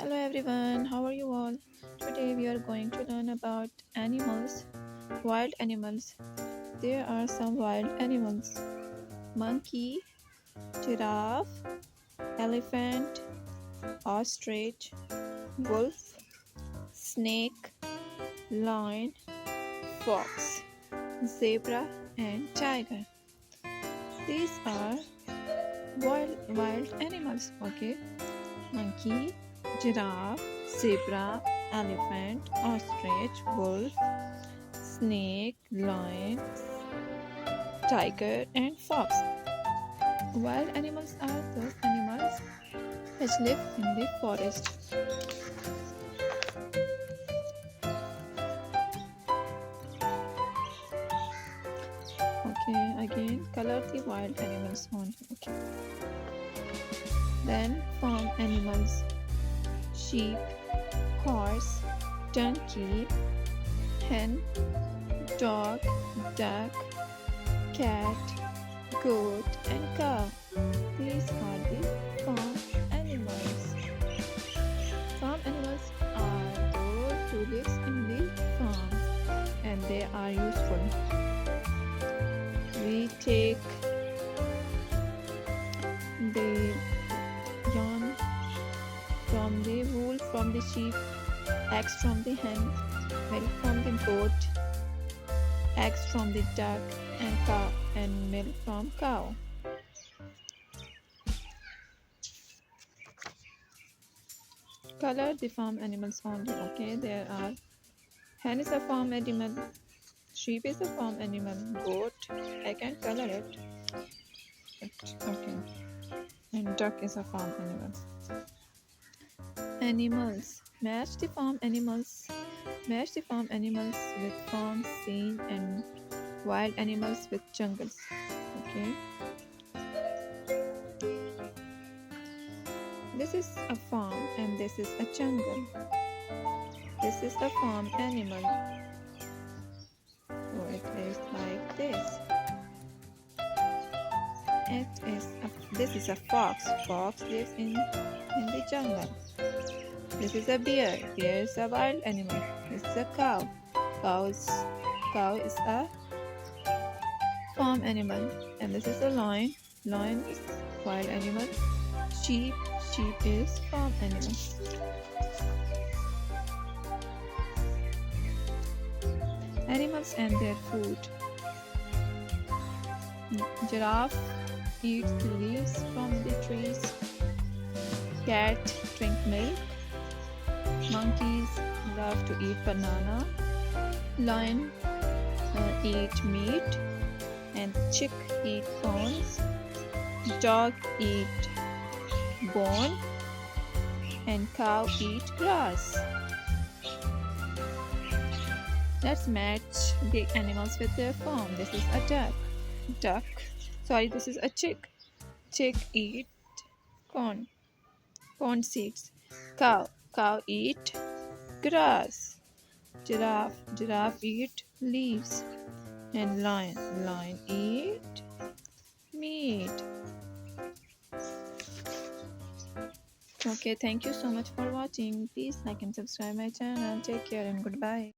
Hello everyone, how are you all? Today we are going to learn about animals, wild animals. There are some wild animals: monkey, giraffe, elephant, ostrich, wolf, snake, lion, fox, zebra, and tiger. These are wild animals, okay? Monkey, giraffe, zebra, elephant, ostrich, wolf, snake, lion, tiger, and fox. Wild animals are those animals which live in the forest. Okay, again, color the wild animals only. Okay. Then farm animals: sheep, horse, donkey, hen, dog, duck, cat, goat, and cow. These are the farm animals. Farm animals are those who live in the farm and they are useful. We take the yarn from the wool from the sheep, eggs from the hen, milk from the goat, eggs from the duck and milk from cow. Color the farm animals only. Okay, there are hen is a farm animal, sheep is a farm animal, goat I can color it. Okay, and duck is a farm animal. Animals. Match the farm animals. Match the farm animals with farm scene and wild animals with jungles. Okay. This is a farm and this is a jungle. This is the farm animal. So it is like this. This is a fox. Fox lives in the jungle. This is a bear. Bear is a wild animal. This is a cow. Cow is a farm animal. And this is a lion. Lion is wild animal. Sheep is farm animal. Animals and their food. Giraffe eats the leaves from the trees. Cat drink milk. Monkeys love to eat banana. Lion eat meat. And chick eat bones. Dog eat bone. And cow eat grass. Let's match the animals with their form. This is a duck. This is a chick. Chick eat corn seeds. Cow eat grass. Giraffe eat leaves. And lion eat meat. Okay, thank you so much for watching. Please like and subscribe my channel. Take care and goodbye.